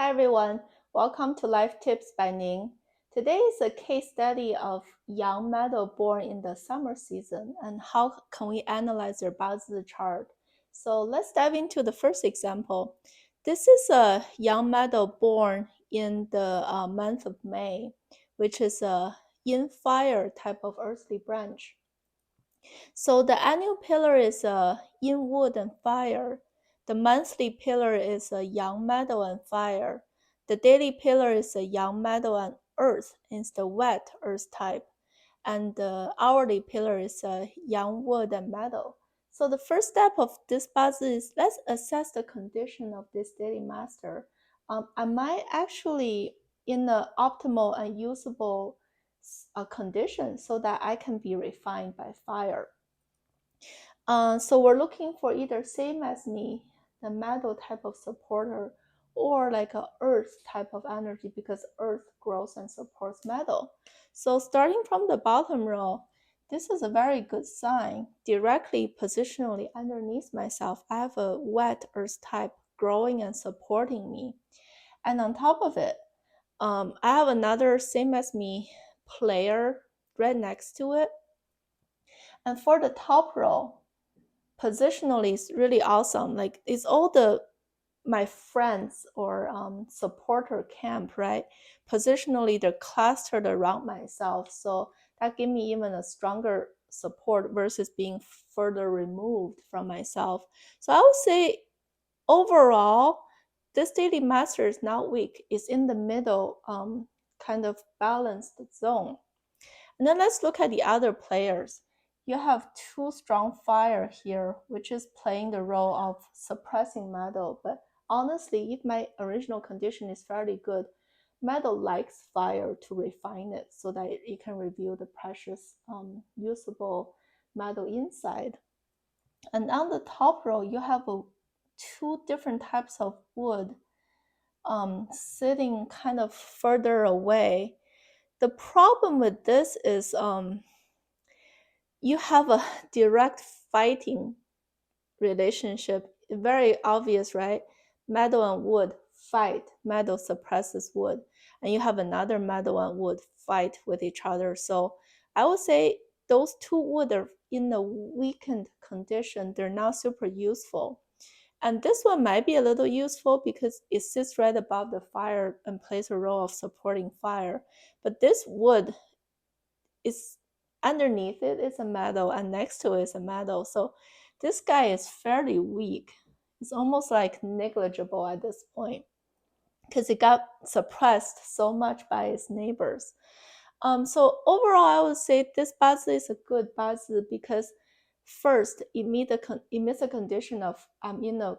Hi everyone, welcome to Life Tips by Ning. Today is a case study of young metal born in the summer season and how can we analyze their Bazi chart. So let's dive into the first example. This is a young metal born in the month of May, which is a Yin Fire type of earthly branch. So the annual pillar is Yin Wood and Fire. The monthly pillar is Yang Metal and Fire. The daily pillar is Yang Metal and Earth. It's the wet Earth type. And the hourly pillar is Yang Wood and Metal. So the first step of this puzzle is let's assess the condition of this daily master. Am I actually in the optimal and usable condition so that I can be refined by fire? So we're looking for either same as me, the metal type of supporter, or like a earth type of energy because earth grows and supports metal. So starting from the bottom row, this is a very good sign. Directly positionally underneath myself, I have a wet earth type growing and supporting me. And on top of it, I have another same as me player right next to it. And for the top row, positionally is really awesome. Like it's all the my friends or supporter camp, right? Positionally, they're clustered around myself, so that gave me even a stronger support versus being further removed from myself. So I would say overall, this daily master is not weak. It's in the middle, kind of balanced zone. And then let's look at the other players. You have two strong fire here, which is playing the role of suppressing metal. But honestly, if my original condition is fairly good, metal likes fire to refine it so that it can reveal the precious, usable metal inside. And on the top row, you have two different types of wood sitting kind of further away. The problem with this is you have a direct fighting relationship. Very obvious, right? Metal and wood fight. Metal suppresses wood. And you have another metal and wood fight with each other. So I would say those two wood are in a weakened condition. They're not super useful. And this one might be a little useful because it sits right above the fire and plays a role of supporting fire. But this wood is underneath it is a metal and next to it is a metal. So this guy is fairly weak. It's almost like negligible at this point because it got suppressed so much by its neighbors. So overall, I would say this bazi is a good bazi because first, it meets a condition of I'm in a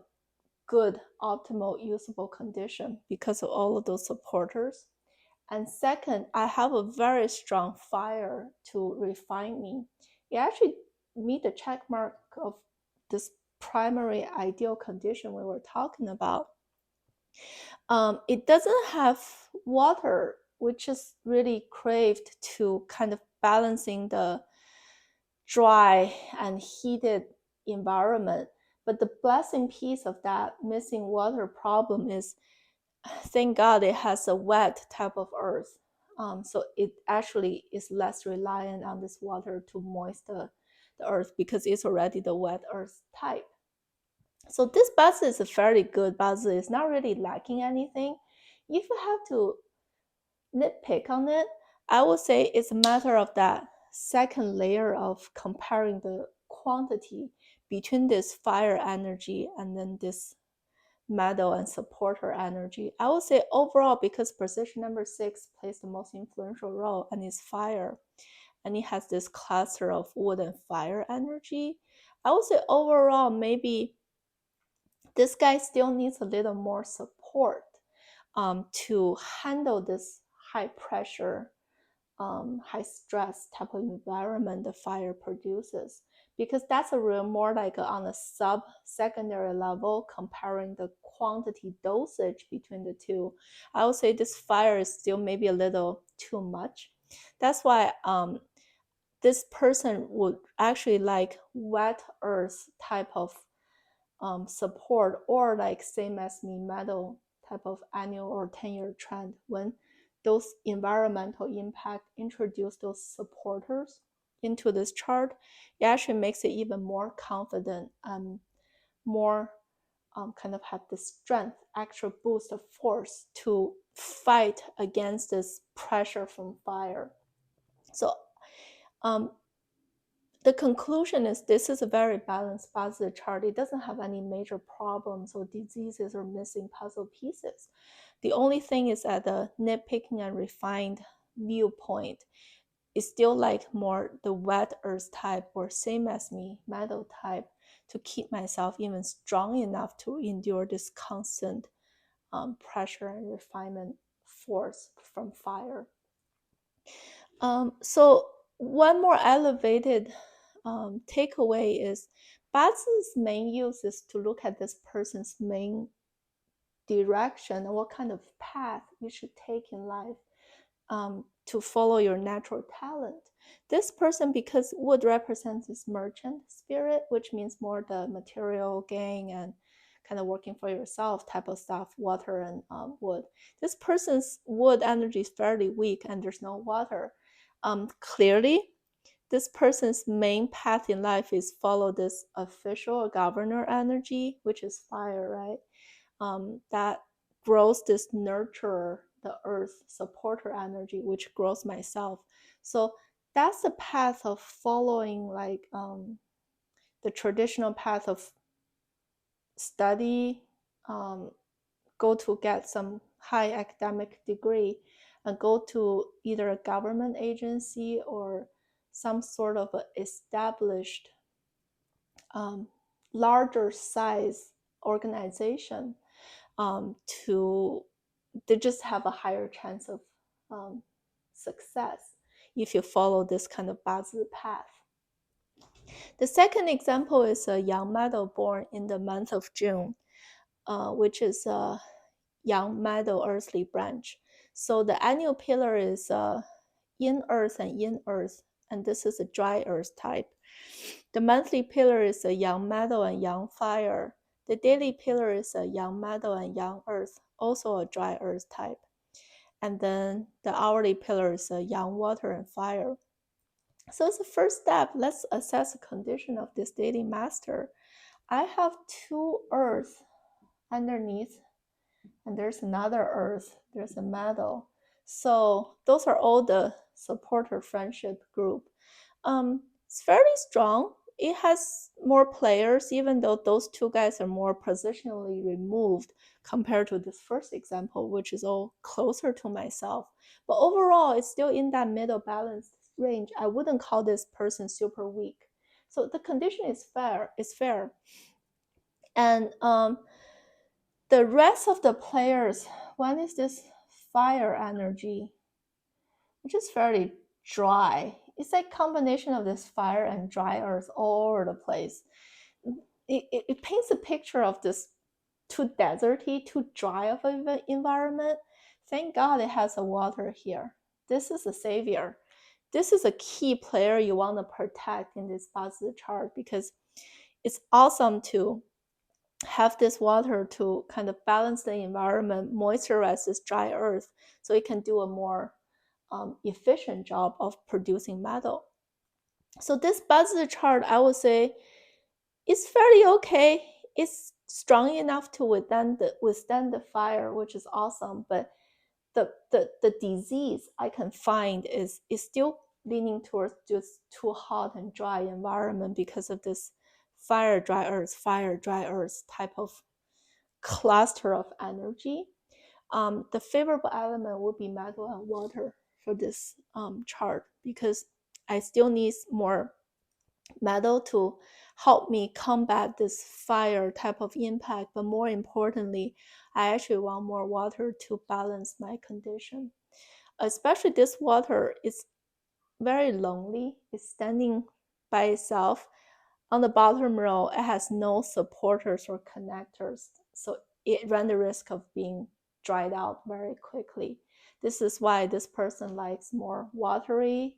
good, optimal, usable condition because of all of those supporters. And second, I have a very strong fire to refine me. It actually meet the check mark of this primary ideal condition we were talking about. It doesn't have water, which is really craved to kind of balancing the dry and heated environment. But the blessing piece of that missing water problem is thank God it has a wet type of earth. So it actually is less reliant on this water to moisten the earth because it's already the wet earth type. So this basil is a fairly good basil. It's not really lacking anything. If you have to nitpick on it, I would say it's a matter of that second layer of comparing the quantity between this fire energy and then this metal and supporter energy. I would say overall, because position number 6 plays the most influential role and is fire, and it has this cluster of wood and fire energy, I would say overall, maybe this guy still needs a little more support to handle this high pressure, high stress type of environment the fire produces, because that's a real more like on a sub secondary level comparing the quantity dosage between the two. I would say this fire is still maybe a little too much. That's why this person would actually like wet earth type of support, or like same as me metal type of annual or 10-year trend. When those environmental impact introduce those supporters into this chart, it actually makes it even more confident and more kind of have the strength, actual boost of force to fight against this pressure from fire. So the conclusion is this is a very balanced positive chart. It doesn't have any major problems or diseases or missing puzzle pieces. The only thing is that the nitpicking and refined viewpoint is still like more the wet earth type or same as me, metal type, to keep myself even strong enough to endure this constant pressure and refinement force from fire. So one more elevated takeaway is Bazi's main use is to look at this person's main direction and what kind of path you should take in life to follow your natural talent. This person, because wood represents this merchant spirit, which means more the material gain and kind of working for yourself type of stuff, water and wood. This person's wood energy is fairly weak and there's no water. Clearly, this person's main path in life is follow this official or governor energy, which is fire, right? That grows this nurturer, the earth supporter energy, which grows myself. So that's the path of following like the traditional path of study, go to get some high academic degree and go to either a government agency or some sort of established larger size organization to they just have a higher chance of success if you follow this kind of Bazi path. The second example is a young meadow born in the month of June, which is a young meadow earthly branch. So the annual pillar is Yin Earth and Yin Earth, and this is a dry earth type. The monthly pillar is a young meadow and young fire. The daily pillar is a young meadow and young earth, also a dry earth type. And then the hourly pillar is a young water and fire. So as a first step, let's assess the condition of this daily master. I have two earth underneath, and there's another earth, there's a meadow. So those are all the supporter friendship group. It's fairly strong. It has more players, even though those two guys are more positionally removed compared to this first example, which is all closer to myself. But overall, it's still in that middle balanced range. I wouldn't call this person super weak. So the condition is fair. And the rest of the players, one is this fire energy, which is fairly dry. It's like combination of this fire and dry earth all over the place. It paints a picture of this too deserty, too dry of an environment. Thank God it has a water here. This is a savior. This is a key player you want to protect in this Bazi chart because it's awesome to have this water to kind of balance the environment, moisturize this dry earth so it can do a more efficient job of producing metal. So this Bazi chart, I would say, is fairly okay. It's strong enough to withstand the fire, which is awesome. But the disease I can find is still leaning towards just too hot and dry environment because of this fire, dry earth type of cluster of energy. The favorable element would be metal and water for this chart because I still need more metal to help me combat this fire type of impact. But more importantly, I actually want more water to balance my condition. Especially this water is very lonely. It's standing by itself. On the bottom row, it has no supporters or connectors. So it runs the risk of being dried out very quickly. This is why this person likes more watery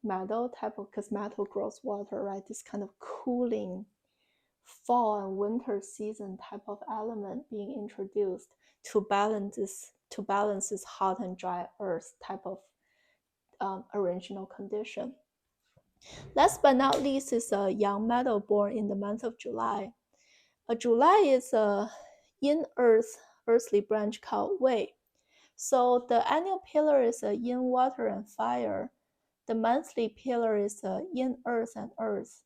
metal type of, because metal grows water, right? This kind of cooling fall and winter season type of element being introduced to balance this hot and dry earth type of original condition. Last but not least is a young metal born in the month of July. July is a Yin Earth earthly branch called Wei. So the annual pillar is a Yin Water and Fire. The monthly pillar is a Yin Earth and Earth.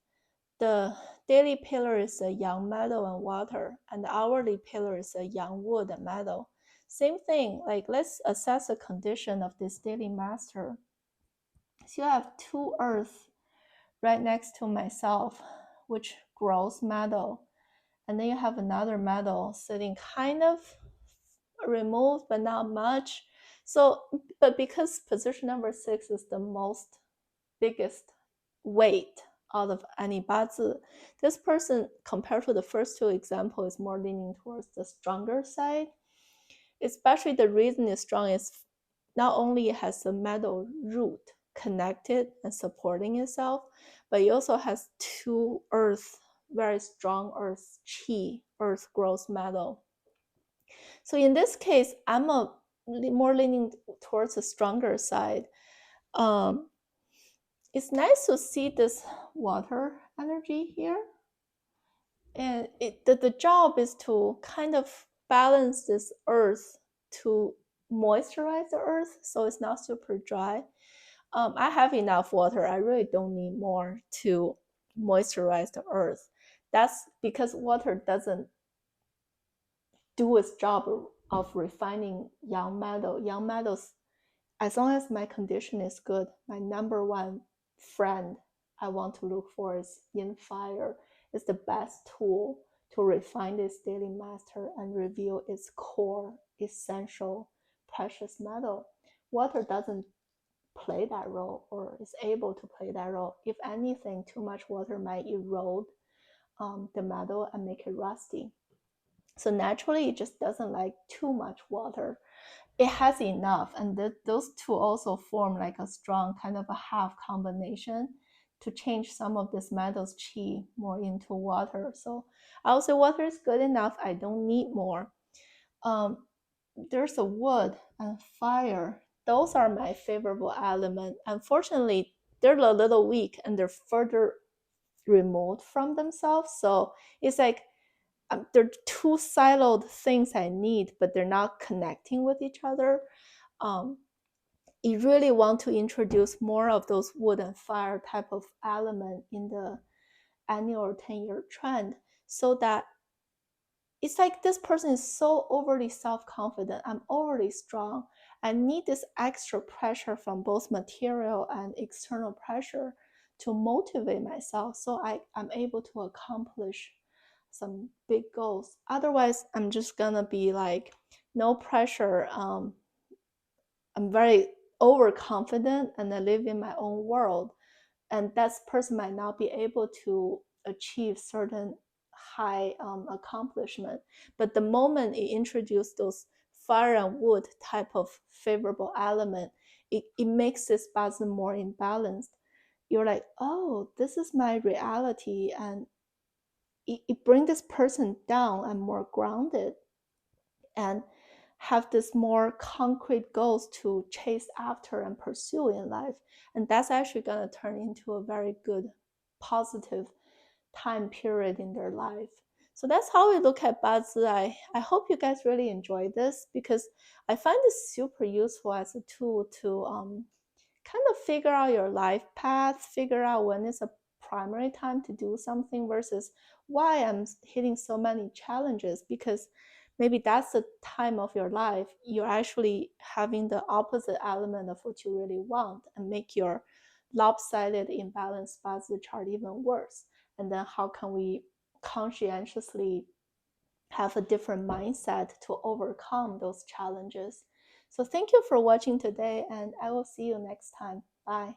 The daily pillar is a Yang Metal and Water, and the hourly pillar is a Yang Wood and Metal. Same thing, like let's assess the condition of this daily master. So you have two Earth right next to myself, which grows metal. And then you have another metal sitting kind of removed, but not much. So, but because position number 6 is the most biggest weight out of any bazi, this person, compared to the first two examples, is more leaning towards the stronger side. Especially the reason it's strong is not only it has the metal root connected and supporting itself, but it also has two earth, very strong earth qi, earth grows metal. So in this case, I'm more leaning towards the stronger side. It's nice to see this water energy here. And the job is to kind of balance this earth to moisturize the earth so it's not super dry. I have enough water. I really don't need more to moisturize the earth. That's because water doesn't do its job of refining young metal. Young metals, as long as my condition is good, my number one friend I want to look for is Yin Fire. It's the best tool to refine this daily master and reveal its core, essential, precious metal. Water doesn't play that role or is able to play that role. If anything, too much water might erode the metal and make it rusty. So naturally, it just doesn't like too much water. It has enough, and those two also form like a strong kind of a half combination to change some of this metal's qi more into water. So I would say water is good enough. I don't need more. There's a wood and fire. Those are my favorable element. Unfortunately, they're a little weak and they're further removed from themselves. So it's like they're two siloed things I need, but they're not connecting with each other. You really want to introduce more of those wood and fire type of element in the annual 10-year trend so that it's like this person is so overly self-confident. I'm overly strong. I need this extra pressure from both material and external pressure to motivate myself so I'm able to accomplish some big goals. Otherwise, I'm just gonna be like, no pressure. I'm very overconfident and I live in my own world. And that person might not be able to achieve certain high accomplishment. But the moment you introduce those fire and wood type of favorable element, it makes this bazi more imbalanced. You're like, oh, this is my reality. And it brings this person down and more grounded and have this more concrete goals to chase after and pursue in life. And that's actually going to turn into a very good positive time period in their life. So that's how we look at bazi. I hope you guys really enjoy this because I find this super useful as a tool to kind of figure out your life path, figure out when is a primary time to do something versus why I'm hitting so many challenges, because maybe that's the time of your life you're actually having the opposite element of what you really want and make your lopsided imbalanced bazi chart even worse. And then how can we conscientiously have a different mindset to overcome those challenges? So thank you for watching today, and I will see you next time. Bye.